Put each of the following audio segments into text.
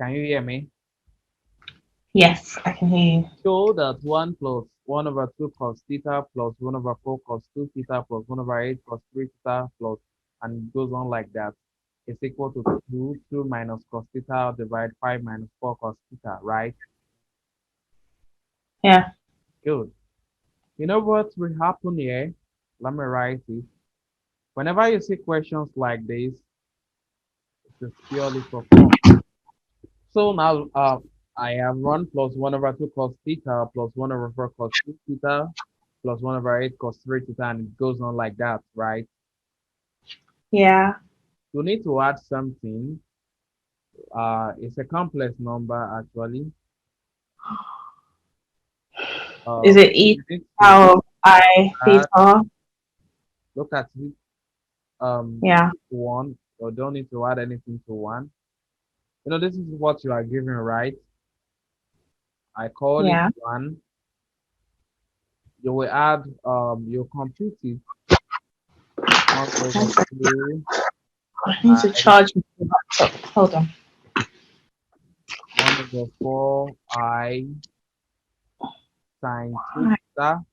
Can you hear me? Yes, I can hear you. Show that 1 plus 1 over 2 cos theta plus 1 over 4 cos 2 theta plus 1 over 8 cos 3 theta plus, and it goes on like that, is equal to 2 minus cos theta divided 5 minus 4 cos theta, right? Yeah. Good. You know what will happen here? Let me write it. Whenever you see questions like this, it is purely for fun. So now I have 1 plus 1 over 2 cos theta plus 1 over 4 cos 2 theta plus 1 over 8 cos 3 theta, and it goes on like that, right? Yeah. You need to add something. It's a complex number actually. Is it e You need to power of I add, theta? look at it. Yeah. One, or don't need to add anything to one. You know, this is what you are given, right? I call it Yeah. one. You will add, you compute it, 1 over One second. 2 I need to I charge my laptop. Hold on. 1 over 4 I sine 2 Hi. theta.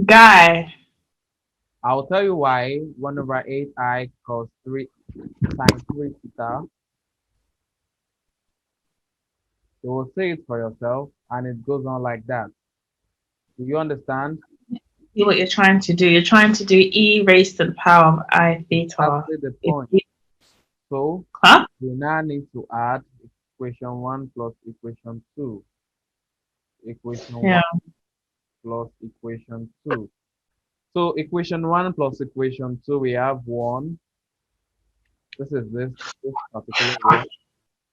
Guy. I'll tell you why. 1 over 8 I cos 3 sine 3 theta. You will say it for yourself, and it goes on like that. Do you understand? See what you're trying to do. You're trying to do e raised to the power of I theta. Exactly the Is point. it- So Huh? we now need to add equation 1 plus equation 2. Equation Yeah. 1 plus equation 2. So equation 1 plus equation 2, we have 1. This is this particular one.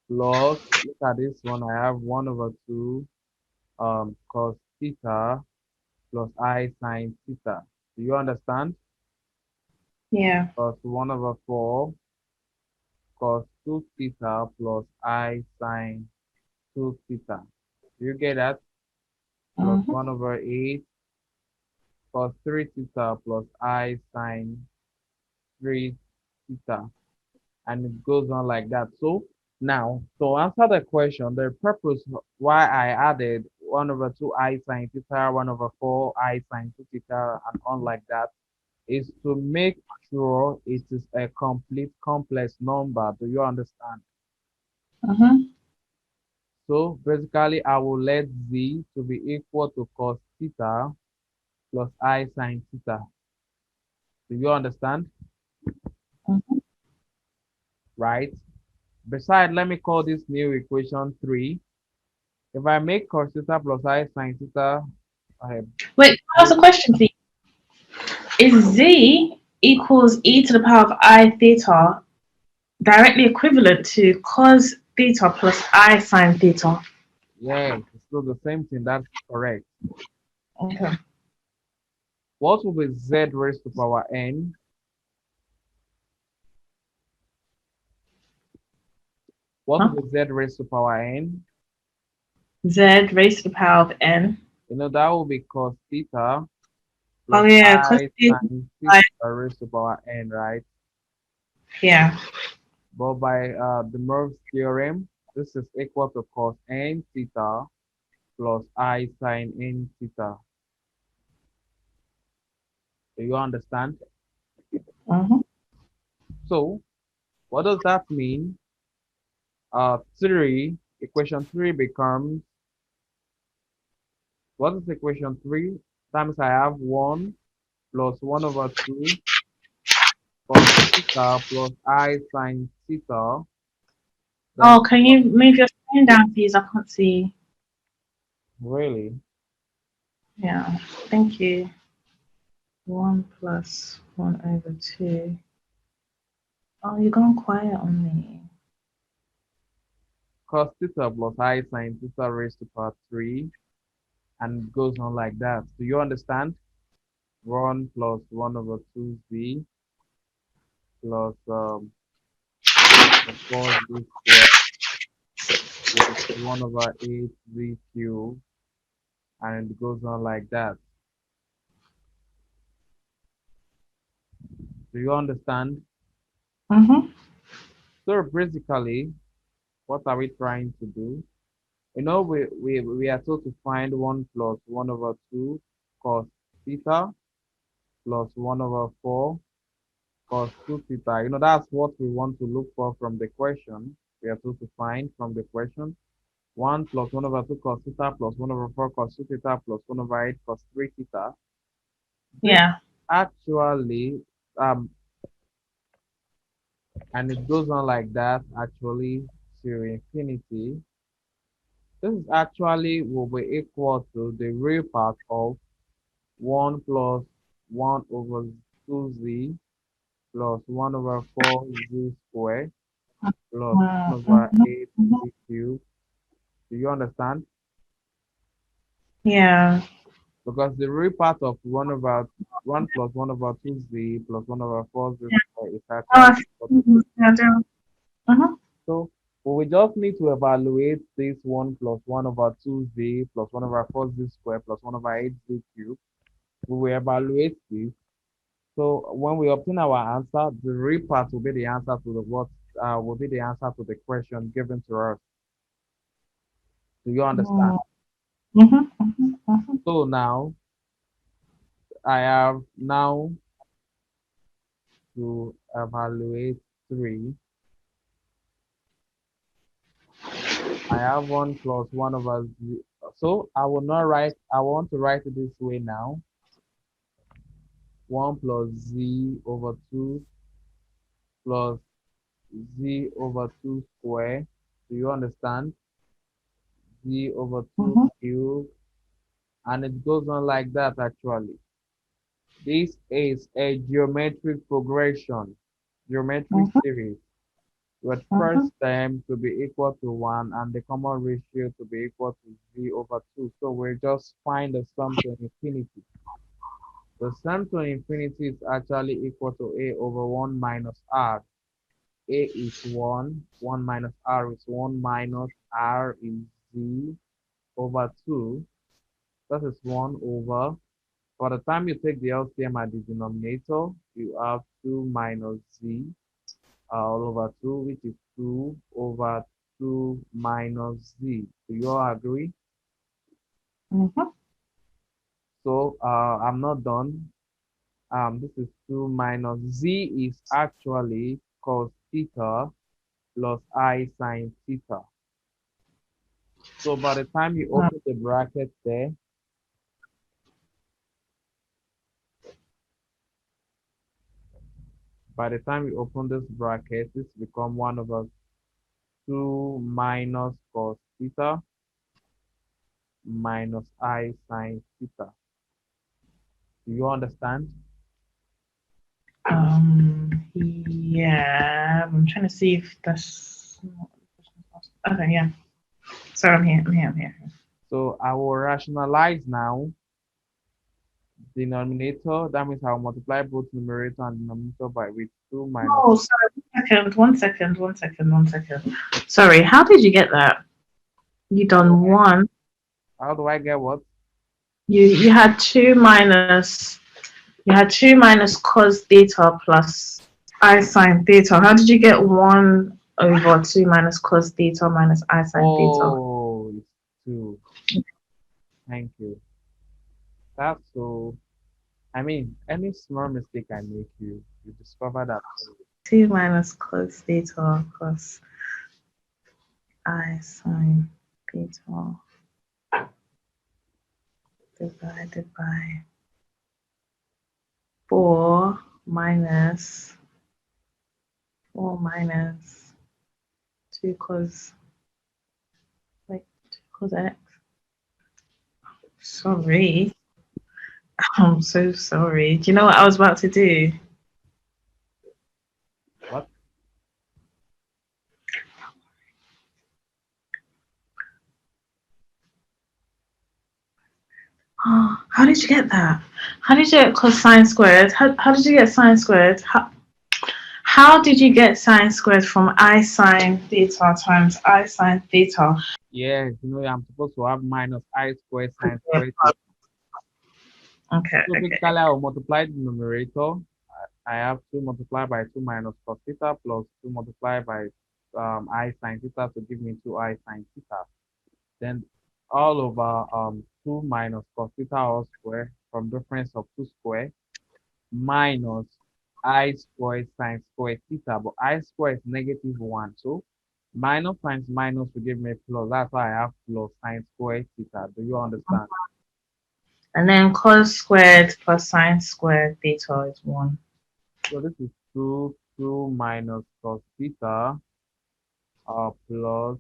Plus, look at this one. I have 1 over 2 cos theta plus I sine theta. Do you understand? Yeah. Plus 1 over 4 cos 2 theta plus I sine 2 theta. Do you get that? Plus Mm-hmm. 1 over 8 cos 3 theta plus I sine 3 theta. And it goes on like that. So now, to answer the question, the purpose why I added 1 over 2 I sine theta, 1 over 4 I sine 2 theta, and on like that, is to make sure it is a complete complex number. Do you understand? Mm-hmm. So basically, I will let z to be equal to cos theta plus I sine theta. Do you understand? Mm-hmm. Right? Besides, let me call this new equation 3. If I make cos theta plus I sine theta, I Wait, can I ask make a question, please? Is z equals e to the power of I theta directly equivalent to cos theta plus I sine theta? yes, it's still the same thing. That's correct. Okay. What will be z raised to power n? What Huh? will be z raised to power n? Z raised to the power of n. You know, that will be cos theta Oh plus yeah, cos I theta. sine theta raised to power n, right? Yeah. But by DeMoivre's theorem, this is equal to cos n theta plus I sine n theta. Do you understand? Mm-hmm. So, what does that mean? 3, equation 3 becomes, what is equation 3? Times I have 1 plus 1 over 2 cos theta plus I sine theta. Then, Oh, can you move your screen down, please? I can't see. really, Yeah. Thank you. 1 plus 1/2. Oh, you're gone quiet on me. cos theta plus I sine theta raised to power 3, and it goes on like that. Do you understand? 1 plus 1 over 2z plus 4z squared plus 1 over 8z cubed, and it goes on like that. Do you understand? Mm-hmm. So basically, What are we trying to do? We are told to find 1 plus 1 over 2 cos theta plus 1 over 4 cos 2 theta. That's what we want to look for from the question. We are told to find from the question 1 plus 1 over 2 cos theta plus 1 over 4 cos 2 theta plus 1 over 8 cos 3 theta. This Yeah. actually, um, and it goes on like that actually to infinity. This is actually will be equal to the real part of 1 plus 1 over 2z plus 1 over 4z squared plus 1 over Mhm. 8z cubed. Do you understand? Yeah. Because the real part of 1 plus 1 over 2z plus 1 over 4z squared is Oh, actually equal to this. I do. Uh-huh. So we just need to evaluate this 1 plus 1 over 2z plus 1 over 4z squared plus 1 over 8z cubed. We will evaluate this. So when we obtain our answer, the real part will be the answer to the what will be the answer to the question given to us. Do you understand? Mm-hmm. Mm-hmm. So now I have now to evaluate 3. I have 1 plus 1 over 0. So I will not write, I want to write it this way now. 1 plus z over 2 plus z over 2 square. Do you understand? Z over 2 Mm-hmm. cube. And it goes on like that actually. This is a geometric progression, geometric Mm-hmm. series, with Mm-hmm. first term to be equal to 1 and the common ratio to be equal to z over 2. So we just find the sum to infinity. The sum to infinity is actually equal to a over 1 minus r. A is 1, 1 minus r is 1 minus r is z over 2. That is 1 over. By the time you take the LCM at the denominator, you have 2 minus z all over 2, which is 2 over 2 minus z. Do you all agree? Mm-hmm. So I'm not done. This is 2 minus z is actually cos theta plus I sine theta. So by the time you open the bracket there, by the time you open this bracket, this become 1 over 2 minus cos theta minus I sine theta. Do you understand? Yeah. I'm trying to see if that's okay, yeah. Sorry, I'm here. So I will rationalize now denominator. That means I will multiply both numerator and denominator by with 2 minus. Oh, sorry. 1 second. Sorry, how did you get that? You How do done I, one. how do I get what? You had two minus cos theta plus I sine theta. How did you get 1 over 2 minus cos theta minus I sine theta? Oh, it's 2. Thank you. That's so. I mean, any small mistake I make, you discover that. 2 minus cos theta plus I sine theta divided by 4 minus 4 minus 2 cos, like 2 cos x. Sorry. I'm so sorry. Do you know what I was about to do? What? Oh, how did you get that? How did you get cosine squared? How did you get sine squared? How did you get sine squared from I sine theta times I sine theta? Yes, I'm supposed to have minus I squared sine squared theta. Okay, So okay. basically, I will multiply the numerator. I have 2 multiplied by 2 minus cos theta plus 2 multiplied by I sine theta to give me 2I sine theta. Then all over 2 minus cos theta all square from difference of 2 square minus I squared sine squared theta. But I squared is negative 1. So minus times minus will give me plus. That's why I have plus sine squared theta. Do you understand? And then cos squared plus sine squared theta is 1. So this is 2 minus cos theta plus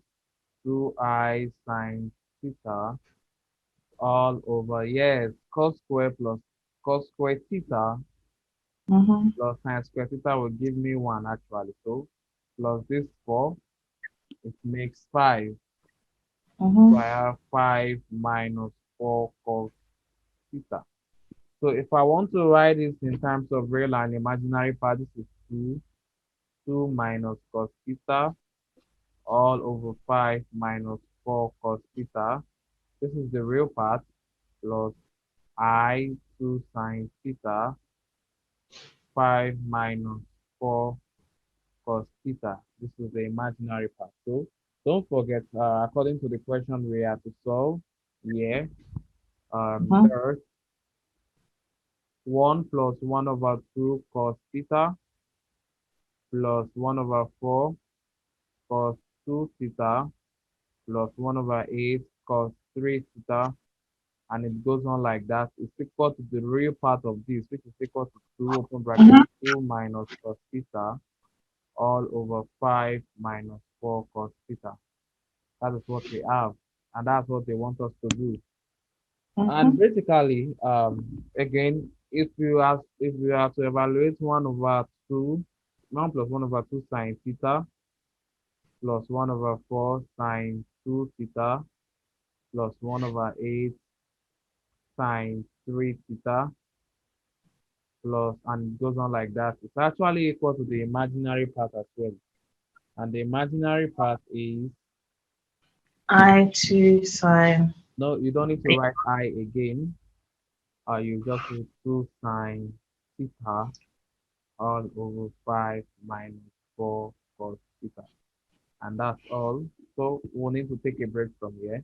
2I sine theta all over, yes, cos square plus cos square theta Mm-hmm. plus sine square theta will give me 1 actually. So plus this 4, it makes 5. So Mm-hmm. I have 5 minus 4 cos theta. So if I want to write this in terms of real and imaginary part, this is 2 minus cos theta all over 5 minus 4 cos theta. This is the real part plus I 2 sine theta 5 minus 4 cos theta. This is the imaginary part. So don't forget, according to the question we have to solve here, Mm-hmm. there's 1 plus 1 over 2 cos theta plus 1 over 4 cos 2 theta plus 1 over 8 cos 3 theta, and it goes on like that. It's equal to the real part of this, which is equal to 2 open bracket Mm-hmm. 2 minus cos theta all over 5 minus 4 cos theta. That is what we have, and that's what they want us to do. And Mm-hmm. basically, again, if you have to evaluate 1 over 2, 1 plus 1 over 2 sine theta plus 1 over 4 sine 2 theta plus 1 over 8 sine 3 theta plus, and it goes on like that. It's actually equal to the imaginary part as well. And the imaginary part is, I2 sine. no, you don't need to write I again. You just do 2 sine theta all over 5 minus 4 cos theta. And that's all. So we'll need to take a break from here.